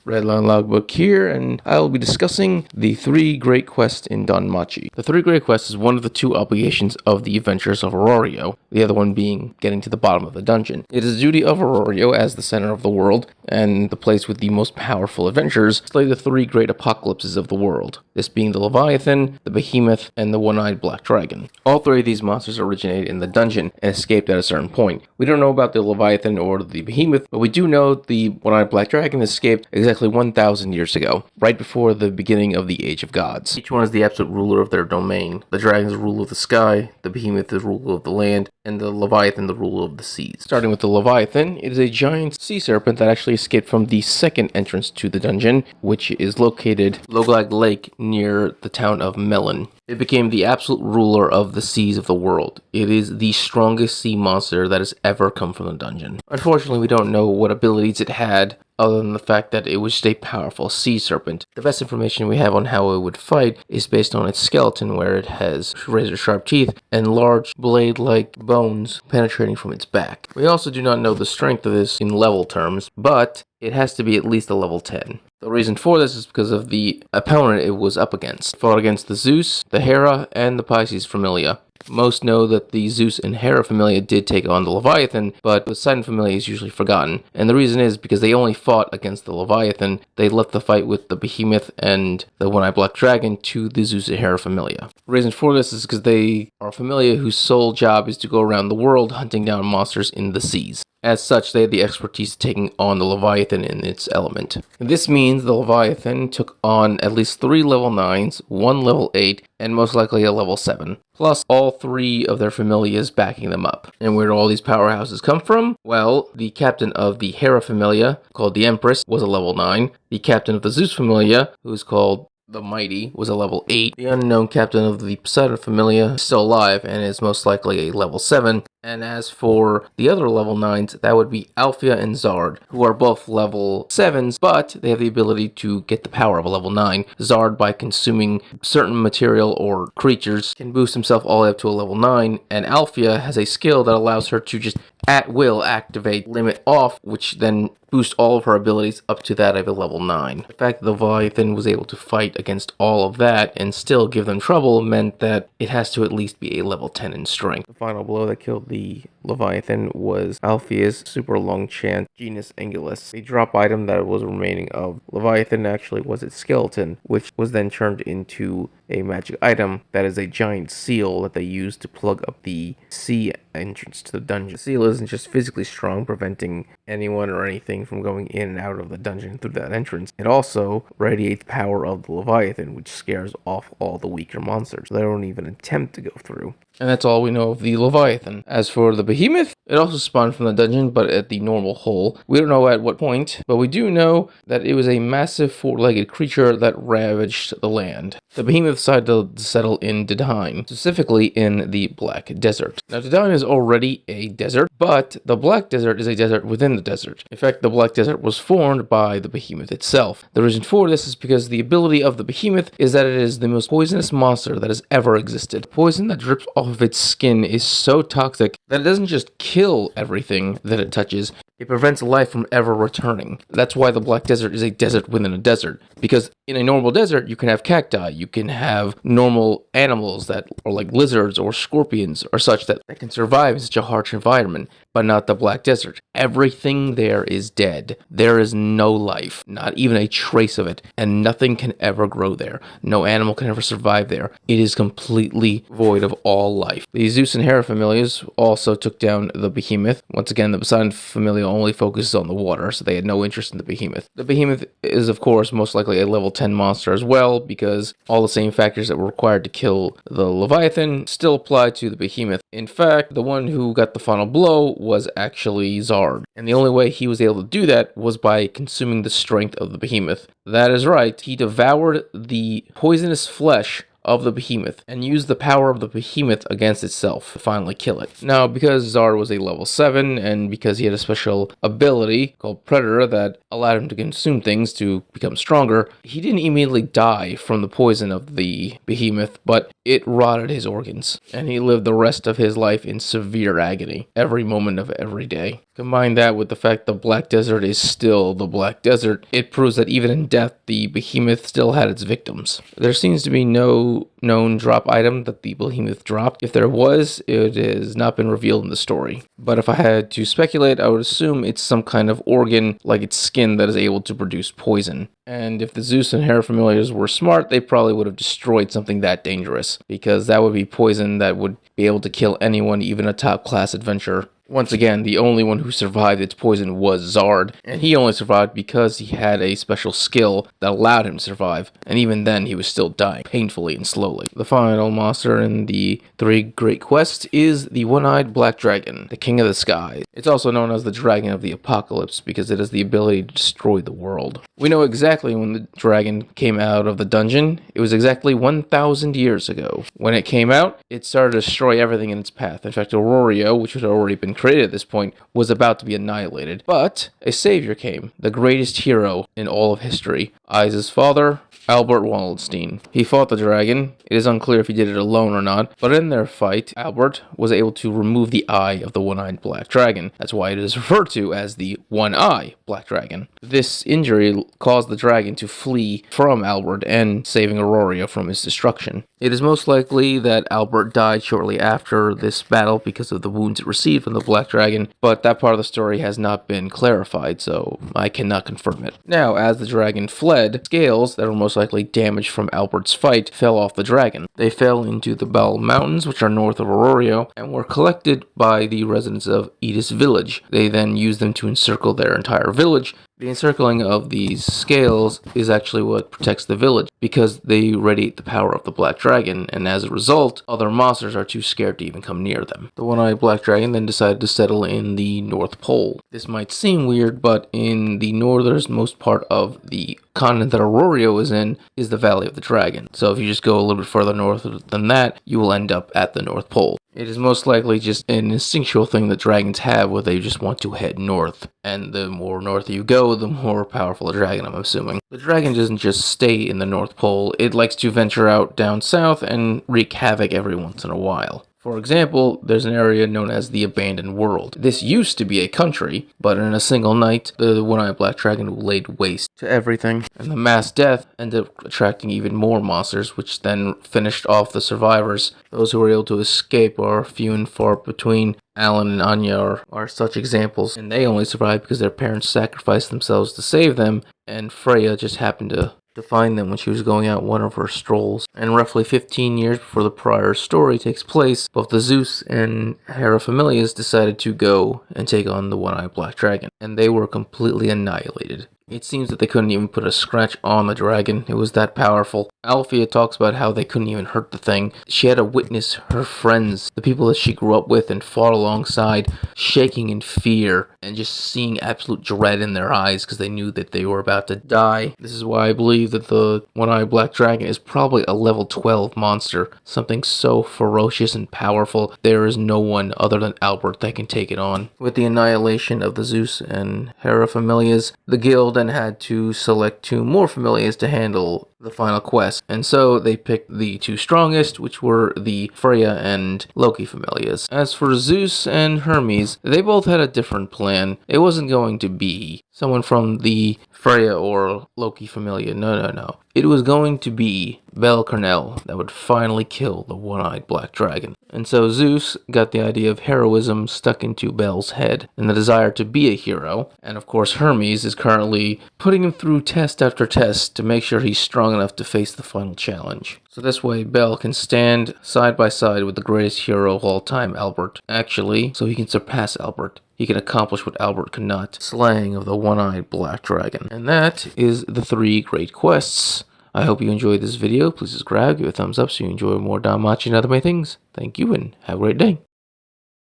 Redline Logbook here, and I will be discussing the 3 Great Quests in Danmachi. The 3 Great Quests is one of the 2 obligations of the Adventures of Aurorio, the other one being getting to the bottom of the dungeon. It is the duty of Aurorio, as the center of the world, and the place with the most powerful adventurers, to slay the 3 great apocalypses of the world, this being the Leviathan, the Behemoth, and the One-Eyed Black Dragon. All 3 of these monsters originated in the dungeon and escaped at a certain point. We don't know about the Leviathan or the Behemoth, but we do know the One-Eyed Black Dragon escaped exactly 1,000 years ago, right before the beginning of the Age of Gods. Each one is the absolute ruler of their domain. The dragon is the ruler of the sky, the Behemoth is the ruler of the land, and the Leviathan the ruler of the seas. Starting with the Leviathan, it is a giant sea serpent that actually escaped from the second entrance to the dungeon, which is located Loglag Lake near the town of Melon. It became the absolute ruler of the seas of the world. It is the strongest sea monster that has ever come from the dungeon. Unfortunately, we don't know what abilities it had, other than the fact that it was just a powerful sea serpent. The best information we have on how it would fight is based on its skeleton, where it has razor-sharp teeth and large blade-like bones penetrating from its back. We also do not know the strength of this in level terms, but it has to be at least a level 10. The reason for this is because of the opponent it was up against. It fought against the Zeus, the Hera, and the Pisces Familia. Most know that the Zeus and Hera Familia did take on the Leviathan, but the Poseidon Familia is usually forgotten. And the reason is because they only fought against the Leviathan. They left the fight with the Behemoth and the One-Eyed Black Dragon to the Zeus and Hera Familia. The reason for this is because they are a Familia whose sole job is to go around the world hunting down monsters in the seas. As such, they had the expertise of taking on the Leviathan in its element. This means the Leviathan took on at least 3 level 9s, 1 level 8, and most likely a level 7. Plus all 3 of their familias backing them up. And where do all these powerhouses come from? Well, the captain of the Hera Familia, called the Empress, was a level 9. The captain of the Zeus Familia, who is called the Mighty, was a level 8. The unknown captain of the Poseidon Familia is still alive and is most likely a level 7. And as for the other level 9s, that would be Alphia and Zard, who are both level 7s, but they have the ability to get the power of a level 9. Zard, by consuming certain material or creatures, can boost himself all the way up to a level 9, and Alphia has a skill that allows her to just at will activate Limit Off, which then boosts all of her abilities up to that of a level 9. The fact that the Leviathan was able to fight against all of that and still give them trouble meant that it has to at least be a level 10 in strength. The final blow that killed the Leviathan was Alphea's super long chant, Genus Angelus. The drop item that was remaining of Leviathan actually was its skeleton, which was then turned into a magic item that is a giant seal that they use to plug up the sea entrance to the dungeon. The seal isn't just physically strong, preventing anyone or anything from going in and out of the dungeon through that entrance. It also radiates power of the Leviathan, which scares off all the weaker monsters. They don't even attempt to go through. And that's all we know of the Leviathan. As for the Behemoth, it also spawned from the dungeon, but at the normal hole. We don't know at what point, but we do know that it was a massive 4-legged creature that ravaged the land. The Behemoth decided to settle in Dadain, specifically in the Black Desert. Now, Dadain is already a desert, but the Black Desert is a desert within the desert. In fact, the Black Desert was formed by the Behemoth itself. The reason for this is because the ability of the Behemoth is that it is the most poisonous monster that has ever existed. The poison that drips off of its skin is so toxic that it doesn't just kill everything that it touches, it prevents life from ever returning. That's why the Black Desert is a desert within a desert. Because in a normal desert, you can have cacti, you can have normal animals that are like lizards or scorpions or such that can survive in such a harsh environment, but not the Black Desert. Everything there is dead. There is no life, not even a trace of it, and nothing can ever grow there. No animal can ever survive there. It is completely void of all life. The Zeus and Hera familias also took down the Behemoth. Once again, the Poseidon familia only focuses on the water, so they had no interest in the Behemoth. The Behemoth is, of course, most likely a level 10 monster as well, because all the same factors that were required to kill the Leviathan still apply to the Behemoth. In fact, the one who got the final blow was actually Zard, and the only way he was able to do that was by consuming the strength of the Behemoth. That is right, he devoured the poisonous flesh of the Behemoth and used the power of the Behemoth against itself to finally kill it. Now, because Zard was a level 7 and because he had a special ability called Predator that allowed him to consume things to become stronger, he didn't immediately die from the poison of the Behemoth, but it rotted his organs, and he lived the rest of his life in severe agony every moment of every day. Combine that with the fact the Black Desert is still the Black Desert, it proves that even in death, the Behemoth still had its victims. There seems to be no known drop item that the Behemoth dropped. If there was, it has not been revealed in the story. But if I had to speculate, I would assume it's some kind of organ, like its skin, that is able to produce poison. And if the Zeus and Hera familiars were smart, they probably would have destroyed something that dangerous, because that would be poison that would be able to kill anyone, even a top-class adventurer. Once again, the only one who survived its poison was Zard, and he only survived because he had a special skill that allowed him to survive, and even then he was still dying, painfully and slowly. The final monster in the three great quests is the one-eyed black dragon, the king of the skies. It's also known as the dragon of the apocalypse because it has the ability to destroy the world. We know exactly when the dragon came out of the dungeon. It was exactly 1,000 years ago. When it came out, it started to destroy everything in its path. In fact, Aurorio, which had already been created at this point, was about to be annihilated. But a savior came, the greatest hero in all of history, Aiza's father, Albert Wallenstein. He fought the dragon. It is unclear if he did it alone or not, but in their fight, Albert was able to remove the eye of the one-eyed black dragon. That's why it is referred to as the one-eye black dragon. This injury caused the dragon to flee from Albert and saving Aurorio from his destruction. It is most likely that Albert died shortly after this battle because of the wounds it received from the black dragon, but that part of the story has not been clarified, so I cannot confirm it. Now, as the dragon fled, scales that were most likely damaged from Albert's fight fell off the dragon. They fell into the Bell Mountains, which are north of Aurorio, and were collected by the residents of Edis village. They then used them to encircle their entire village. The encircling of these scales is actually what protects the village, because they radiate the power of the black dragon, and as a result, other monsters are too scared to even come near them. The one-eyed black dragon then decided to settle in the North Pole. This might seem weird, but in the northernmost part of the continent that Aurorio is in is the Valley of the Dragon. So if you just go a little bit further north than that, you will end up at the North Pole. It is most likely just an instinctual thing that dragons have where they just want to head north. And the more north you go, the more powerful the dragon, I'm assuming. The dragon doesn't just stay in the North Pole. It likes to venture out down south and wreak havoc every once in a while. For example, there's an area known as the Abandoned World. This used to be a country, but in a single night, the one-eyed black dragon laid waste to everything, and the mass death ended up attracting even more monsters, which then finished off the survivors. Those who were able to escape are few and far between. Alan and Anya are such examples, and they only survived because their parents sacrificed themselves to save them, and Freya just happened to find them when she was going out one of her strolls. And roughly 15 years before the prior story takes place, both the Zeus and Hera familiars decided to go and take on the one-eyed black dragon, and they were completely annihilated. It seems that they couldn't even put a scratch on the dragon. It was that powerful. Althea talks about how they couldn't even hurt the thing. She had to witness her friends, the people that she grew up with and fought alongside, shaking in fear and just seeing absolute dread in their eyes because they knew that they were about to die. This is why I believe that the one-eyed black dragon is probably a level 12 monster. Something so ferocious and powerful, there is no one other than Albert that can take it on. With the annihilation of the Zeus and Hera familiars, the guild then had to select 2 more familiars to handle the final quest, and so they picked the 2 strongest, which were the Freya and Loki familiars. As for Zeus and Hermes, they both had a different plan. It wasn't going to be someone from the Freya or Loki familiar, no. It was going to be Bel Cornell that would finally kill the one-eyed black dragon. And so Zeus got the idea of heroism stuck into Bel's head, and the desire to be a hero. And of course Hermes is currently putting him through test after test to make sure he's strong enough to face the final challenge. So this way Bel can stand side by side with the greatest hero of all time, Albert. Actually, so he can surpass Albert. He can accomplish what Albert could not, slaying of the one-eyed black dragon. And that is the 3 great quests. I hope you enjoyed this video. Please subscribe, give it a thumbs up so you enjoy more Danmachi and other things. Thank you and have a great day.